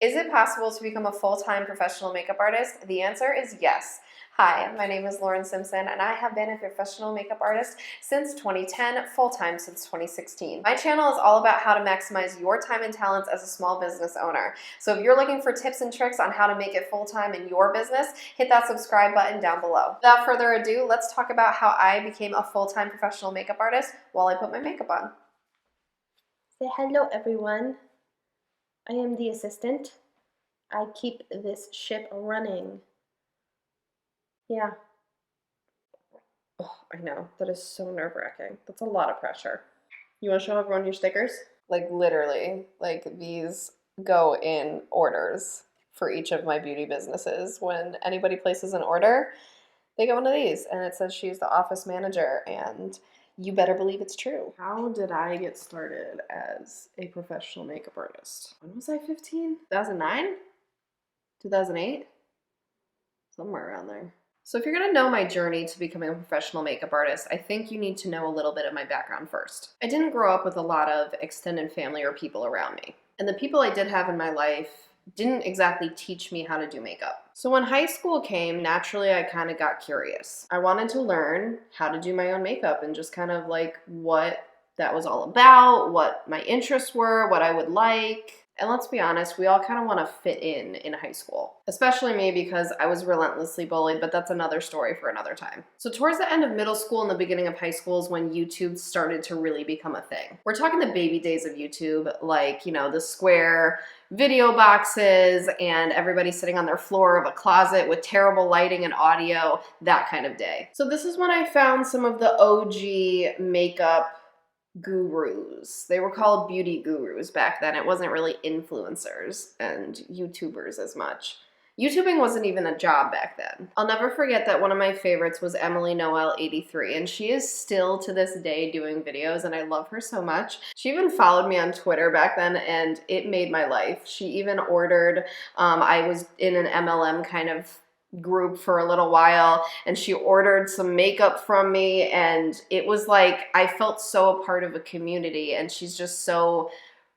Is it possible to become a full-time professional makeup artist? The answer is yes. Hi, my name is Lauren Simpson, and I have been a professional makeup artist since 2010, full-time since 2016. My channel is all about how to maximize your time and talents as a small business owner. So if you're looking for tips and tricks on how to make it full-time in your business, hit that subscribe button down below. Without further ado, let's talk about how I became a full-time professional makeup artist while I put my makeup on. Say hello, everyone. I am the assistant. I keep this ship running. Yeah. Oh, I know. That is so nerve-wracking. That's a lot of pressure. You want to show everyone your stickers? Like literally, like these go in orders for each of my beauty businesses. When anybody places an order, they go into these, and it says she's the office manager, and you better believe it's true. How did I get started as a professional makeup artist? When was I 15? 2009? 2008? Somewhere around there. So if you're gonna know my journey to becoming a professional makeup artist, I think you need to know a little bit of my background first. I didn't grow up with a lot of extended family or people around me. And the people I did have in my life didn't exactly teach me how to do makeup. So when high school came, naturally I kind of got curious. I wanted to learn how to do my own makeup and just kind of like what that was all about, what my interests were, what I would like. And let's be honest, we all kind of want to fit in high school. Especially me, because I was relentlessly bullied, but that's another story for another time. So towards the end of middle school and the beginning of high school is when YouTube started to really become a thing. We're talking the baby days of YouTube, like, you know, the square video boxes and everybody sitting on their floor of a closet with terrible lighting and audio, that kind of day. So this is when I found some of the OG makeup gurus. They were called beauty gurus back then. It wasn't really influencers and YouTubers as much. YouTubing wasn't even a job back then. I'll never forget that one of my favorites was Emily Noel 83, and she is still to this day doing videos, and I love her so much. She even followed me on Twitter back then, and it made my life. She even ordered, I was in an MLM kind of group for a little while, and she ordered some makeup from me, and it was like I felt so a part of a community, and she's just so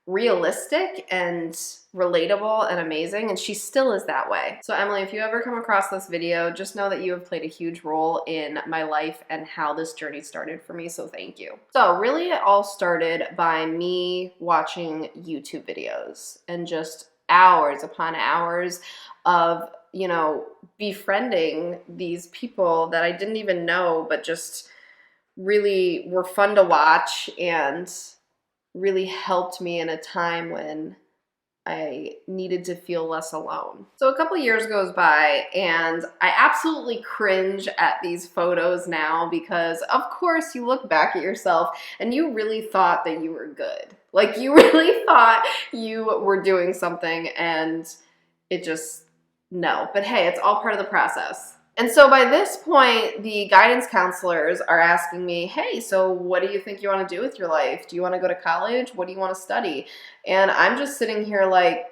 realistic and relatable and amazing, and she still is that way. So Emily, if you ever come across this video, just know that you have played a huge role in my life and how this journey started for me, so thank you. So really it all started by me watching YouTube videos and just hours upon hours of, you know, befriending these people that I didn't even know, but just really were fun to watch and really helped me in a time when I needed to feel less alone. So a couple years goes by, and I absolutely cringe at these photos now because, of course, you look back at yourself and you really thought that you were good. Like, you really thought you were doing something, and it just, no. But hey, it's all part of the process. And so by this point, the guidance counselors are asking me, hey, so what do you think you want to do with your life? Do you want to go to college? What do you want to study? And I'm just sitting here like,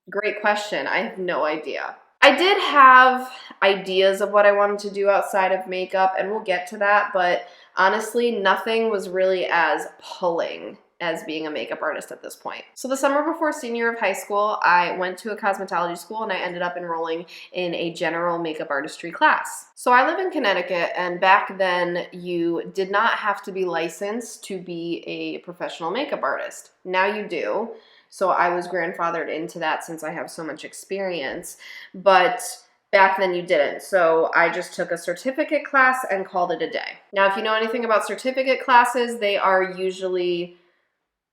great question. I have no idea. I did have ideas of what I wanted to do outside of makeup, and we'll get to that, but honestly, nothing was really as pulling as being a makeup artist at this point. So the summer before senior year of high school, I went to a cosmetology school, and I ended up enrolling in a general makeup artistry class. So I live in Connecticut, and back then you did not have to be licensed to be a professional makeup artist. Now you do. So I was grandfathered into that since I have so much experience, but back then you didn't. So I just took a certificate class and called it a day. Now, if you know anything about certificate classes, they are usually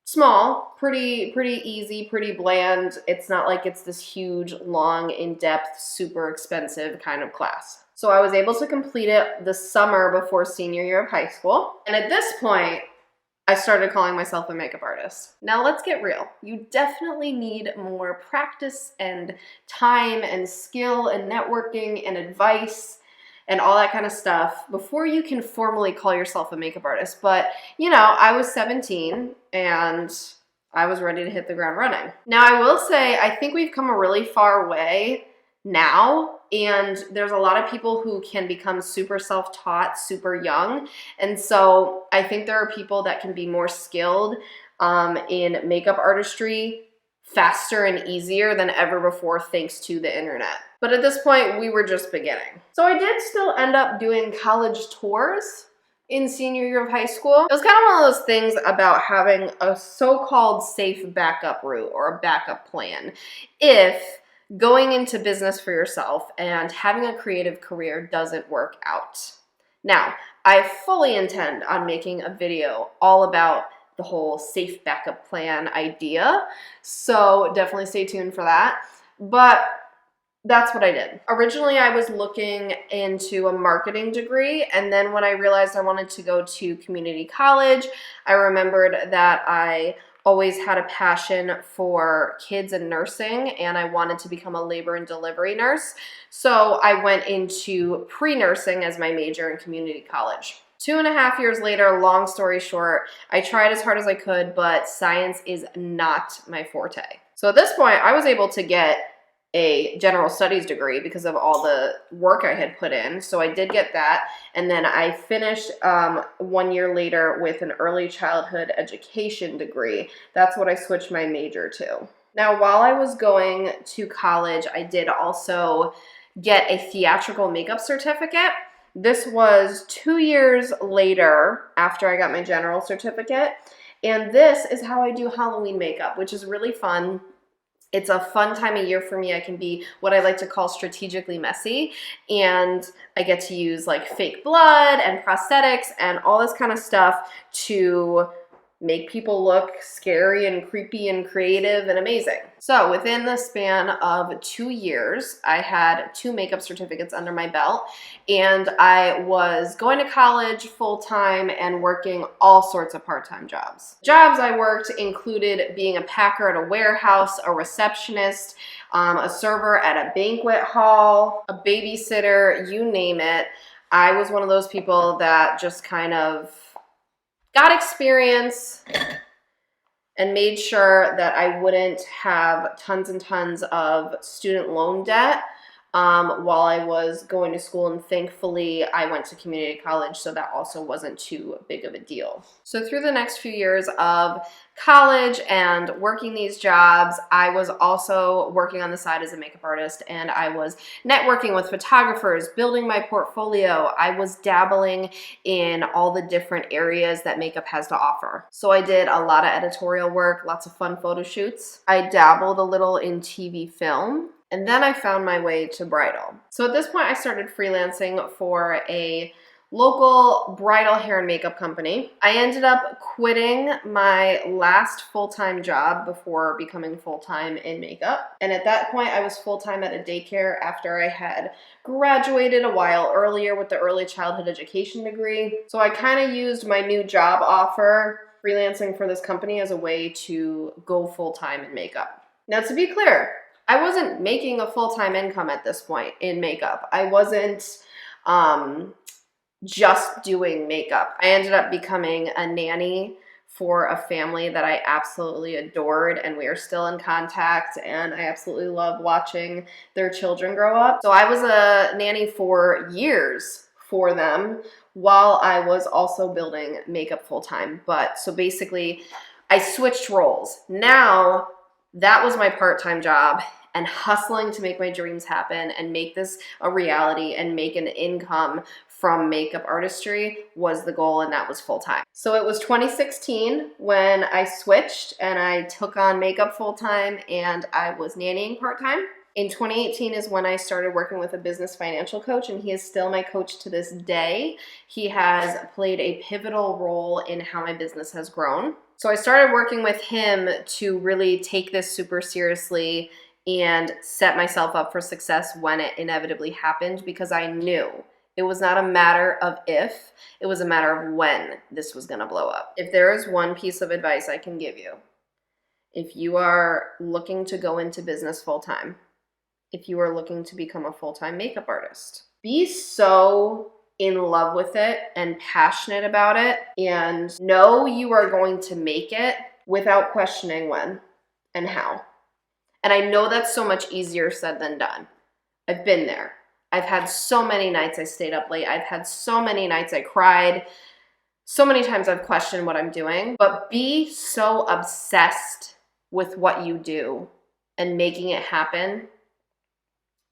small, pretty easy, pretty bland. It's not like it's this huge, long, in-depth, super expensive kind of class. So I was able to complete it the summer before senior year of high school. And at this point, I started calling myself a makeup artist. Now let's get real. You definitely need more practice and time and skill and networking and advice and all that kind of stuff before you can formally call yourself a makeup artist. But, you know, I was 17 and I was ready to hit the ground running. Now, I will say, I think we've come a really far way now, and there's a lot of people who can become super self-taught super young. And so I think there are people that can be more skilled in makeup artistry faster and easier than ever before thanks to the internet. But at this point, we were just beginning. So I did still end up doing college tours in senior year of high school. It was kind of one of those things about having a so-called safe backup route or a backup plan. If going into business for yourself and having a creative career doesn't work out. Now, I fully intend on making a video all about the whole safe backup plan idea, so definitely stay tuned for that. But that's what I did. Originally, I was looking into a marketing degree, and then when I realized I wanted to go to community college, I remembered that I always had a passion for kids and nursing, and I wanted to become a labor and delivery nurse. So I went into pre-nursing as my major in community college. 2.5 years later, long story short, I tried as hard as I could, but science is not my forte. So at this point, I was able to get a general studies degree because of all the work I had put in. So I did get that. And then I finished 1 year later with an early childhood education degree. That's what I switched my major to. Now, while I was going to college, I did also get a theatrical makeup certificate. This was 2 years later after I got my general certificate. And this is how I do Halloween makeup, which is really fun. It's a fun time of year for me. I can be what I like to call strategically messy, and I get to use like fake blood and prosthetics and all this kind of stuff to make people look scary and creepy and creative and amazing. So within the span of 2 years, I had 2 makeup certificates under my belt, and I was going to college full-time and working all sorts of part-time jobs. Jobs I worked included being a packer at a warehouse, a receptionist, a server at a banquet hall, a babysitter, you name it. I was one of those people that just kind of got experience and made sure that I wouldn't have tons and tons of student loan debt while I was going to school, and thankfully I went to community college, so that also wasn't too big of a deal. So through the next few years of college and working these jobs, I was also working on the side as a makeup artist, and I was networking with photographers, building my portfolio. I was dabbling in all the different areas that makeup has to offer. So I did a lot of editorial work, lots of fun photo shoots. I dabbled a little in TV film. And then I found my way to bridal. So at this point, I started freelancing for a local bridal hair and makeup company. I ended up quitting my last full-time job before becoming full-time in makeup. And at that point, I was full-time at a daycare after I had graduated a while earlier with the early childhood education degree. So I kind of used my new job offer, freelancing for this company, as a way to go full-time in makeup. Now, to be clear, I wasn't making a full-time income at this point in makeup. I wasn't just doing makeup. I ended up becoming a nanny for a family that I absolutely adored, and we are still in contact, and I absolutely love watching their children grow up. So I was a nanny for years for them while I was also building makeup full-time. But so basically, I switched roles. Now, that was my part-time job, and hustling to make my dreams happen and make this a reality and make an income from makeup artistry was the goal, and that was full-time. So it was 2016 when I switched and I took on makeup full-time and I was nannying part-time. In 2018 is when I started working with a business financial coach, and he is still my coach to this day. He has played a pivotal role in how my business has grown. So I started working with him to really take this super seriously and set myself up for success when it inevitably happened, because I knew it was not a matter of if, it was a matter of when this was gonna blow up. If there is one piece of advice I can give you, if you are looking to go into business full-time, if you are looking to become a full-time makeup artist, be so in love with it and passionate about it, and know you are going to make it without questioning when and how. And I know that's so much easier said than done. I've been there. I've had so many nights I stayed up late. I've had so many nights I cried. So many times I've questioned what I'm doing. But be so obsessed with what you do and making it happen,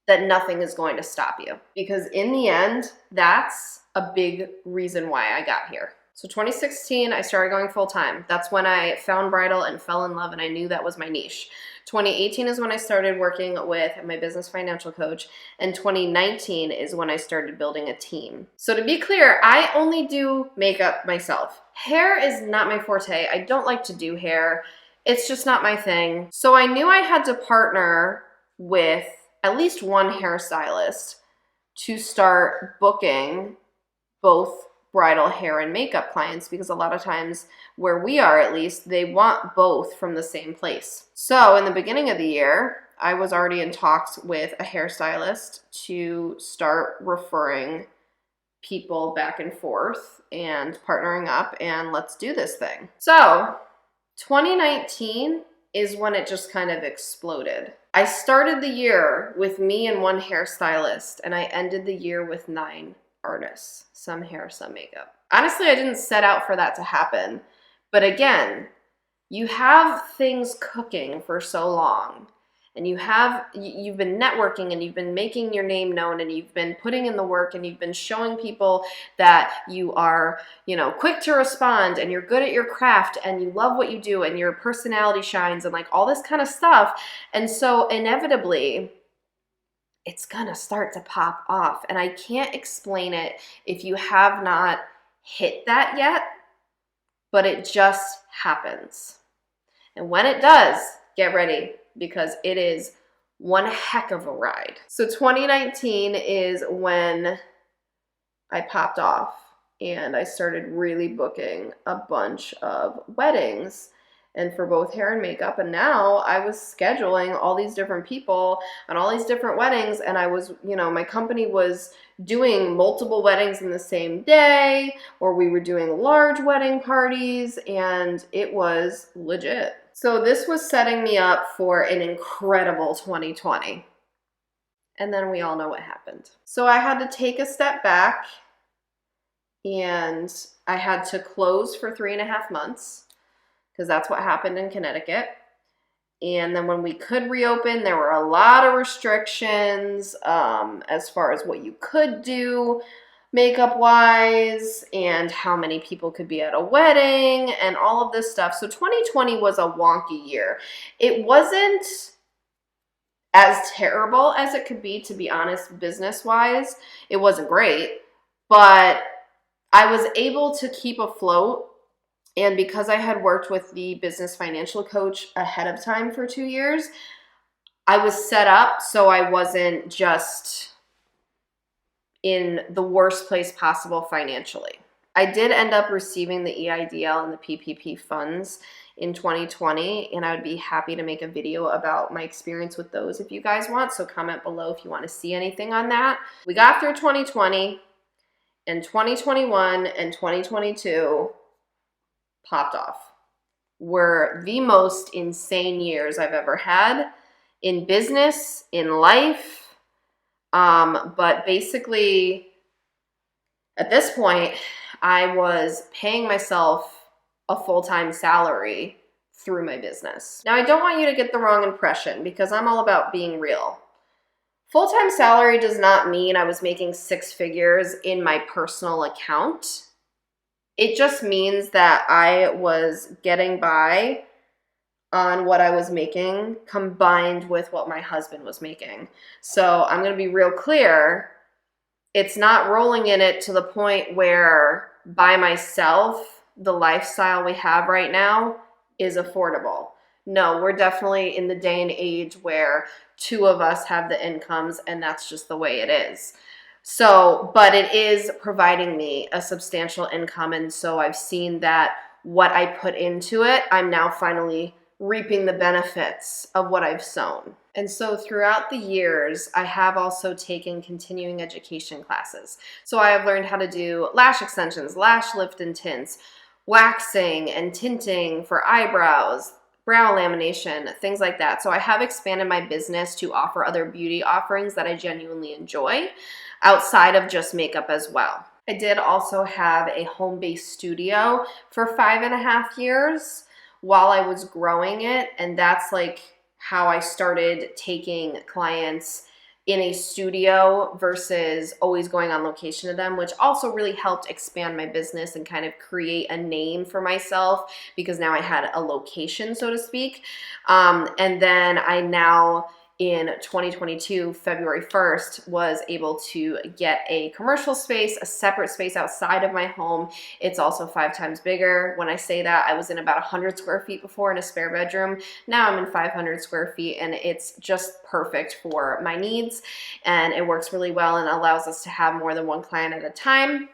that nothing is going to stop you. Because in the end, that's a big reason why I got here. So 2016, I started going full time. That's when I found bridal and fell in love, and I knew that was my niche. 2018 is when I started working with my business financial coach, and 2019 is when I started building a team. So to be clear, I only do makeup myself. Hair is not my forte. I don't like to do hair. It's just not my thing. So I knew I had to partner with at least one hairstylist to start booking both bridal hair and makeup clients, because a lot of times where we are, at least, they want both from the same place. So in the beginning of the year, I was already in talks with a hairstylist to start referring people back and forth and partnering up, and let's do this thing. So 2019 is when it just kind of exploded. I started the year with me and one hairstylist, and I ended the year with 9 artists, some hair, some makeup. Honestly, I didn't set out for that to happen. But again, you have things cooking for so long, and you've been networking, and you've been making your name known, and you've been putting in the work, and you've been showing people that you are, quick to respond, and you're good at your craft, and you love what you do, and your personality shines, and like all this kind of stuff. And so inevitably, it's gonna start to pop off. And I can't explain it if you have not hit that yet, but it just happens. And when it does, get ready, because it is one heck of a ride. So 2019 is when I popped off and I started really booking a bunch of weddings, and for both hair and makeup. And now I was scheduling all these different people and all these different weddings. And I was, my company was doing multiple weddings in the same day, or we were doing large wedding parties, and it was legit. So this was setting me up for an incredible 2020. And then we all know what happened. So I had to take a step back, and I had to close for 3.5 months. Because that's what happened in Connecticut. And then when we could reopen, there were a lot of restrictions as far as what you could do makeup-wise, and how many people could be at a wedding, and all of this stuff. So 2020 was a wonky year. It wasn't as terrible as it could be be honest, business-wise. It wasn't great, but I was able to keep afloat. And because I had worked with the business financial coach ahead of time for 2 years, I was set up so I wasn't just in the worst place possible financially. I did end up receiving the EIDL and the PPP funds in 2020, and I would be happy to make a video about my experience with those if you guys want. So comment below if you want to see anything on that. We got through 2020, and 2021 and 2022 popped off. Were the most insane years I've ever had in business, in life. But basically, at this point, I was paying myself a full-time salary through my business. Now, I don't want you to get the wrong impression, because I'm all about being real. Full-time salary does not mean I was making 6 figures in my personal account. It just means that I was getting by on what I was making combined with what my husband was making. So I'm going to be real clear. It's not rolling in it to the point where by myself, the lifestyle we have right now is affordable. No, we're definitely in the day and age where 2 of us have the incomes, and that's just the way it is. So, but it is providing me a substantial income, and so I've seen that what I put into it, I'm now finally reaping the benefits of what I've sown. And so throughout the years, I have also taken continuing education classes. So I have learned how to do lash extensions, lash lift and tints, waxing and tinting for eyebrows, brow lamination, things like that. So I have expanded my business to offer other beauty offerings that I genuinely enjoy outside of just makeup as well. I did also have a home-based studio for 5.5 years while I was growing it. And that's like how I started taking clients in a studio versus always going on location to them, which also really helped expand my business and kind of create a name for myself because now I had a location, so to speak. And then I now, in 2022, February 1st, was able to get a commercial space, a separate space outside of my home. It's also 5 times bigger. When I say that, I was in about 100 square feet before in a spare bedroom. Now I'm in 500 square feet, and it's just perfect for my needs, and it works really well and allows us to have more than one client at a time.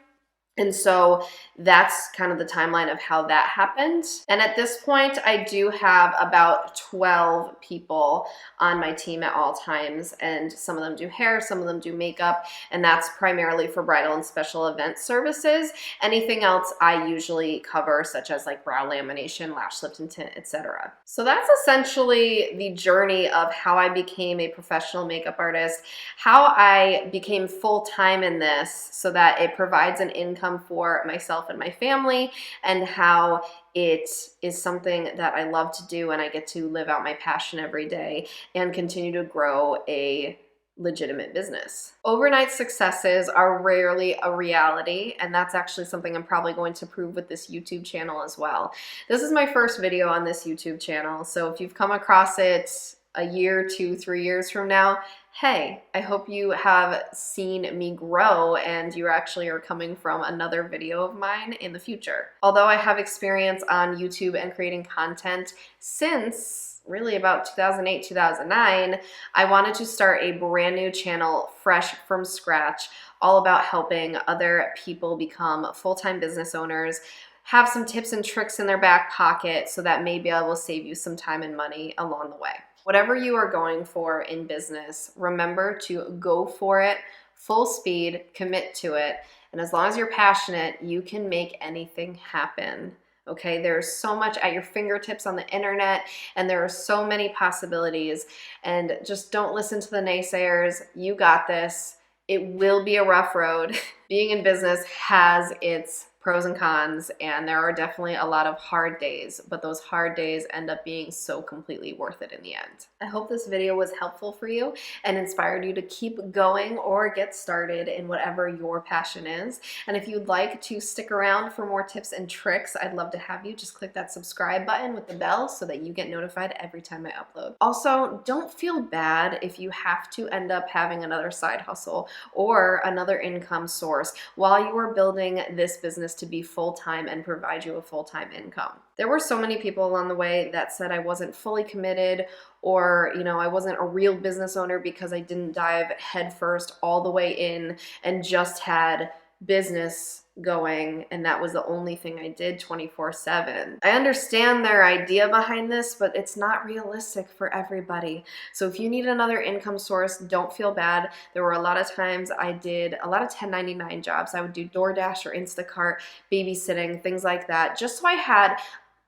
And so that's kind of the timeline of how that happened. And at this point, I do have about 12 people on my team at all times. And some of them do hair, some of them do makeup. And that's primarily for bridal and special event services. Anything else I usually cover, such as like brow lamination, lash lift and tint, etc. So that's essentially the journey of how I became a professional makeup artist, how I became full-time in this so that it provides an income for myself and my family, and how it is something that I love to do and I get to live out my passion every day and continue to grow a legitimate business. Overnight successes are rarely a reality, and that's actually something I'm probably going to prove with this YouTube channel as well. This is my first video on this YouTube channel, so if you've come across it a year, 2, 3 years from now, hey, I hope you have seen me grow and you actually are coming from another video of mine in the future. Although I have experience on YouTube and creating content since really about 2008, 2009, I wanted to start a brand new channel fresh from scratch, all about helping other people become full-time business owners, have some tips and tricks in their back pocket so that maybe I will save you some time and money along the way. Whatever you are going for in business, remember to go for it, full speed, commit to it. And as long as you're passionate, you can make anything happen. Okay, there's so much at your fingertips on the internet, and there are so many possibilities. And just don't listen to the naysayers. You got this. It will be a rough road. Being in business has its pros and cons, and there are definitely a lot of hard days, but those hard days end up being so completely worth it in the end. I hope this video was helpful for you and inspired you to keep going or get started in whatever your passion is. And if you'd like to stick around for more tips and tricks, I'd love to have you. Just click that subscribe button with the bell so that you get notified every time I upload. Also, don't feel bad if you have to end up having another side hustle or another income source while you are building this business to be full-time and provide you a full-time income. There were so many people along the way that said I wasn't fully committed, or I wasn't a real business owner because I didn't dive headfirst all the way in and just had business going, and that was the only thing I did 24/7. I understand their idea behind this, but it's not realistic for everybody. So if you need another income source, don't feel bad. There were a lot of times I did a lot of 1099 jobs. I would do DoorDash or Instacart, babysitting, things like that, just so I had a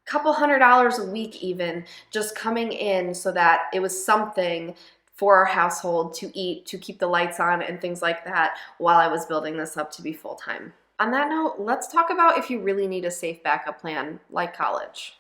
couple $100 a week even just coming in so that it was something for our household to eat, to keep the lights on and things like that while I was building this up to be full-time. On that note, let's talk about if you really need a safe backup plan like college.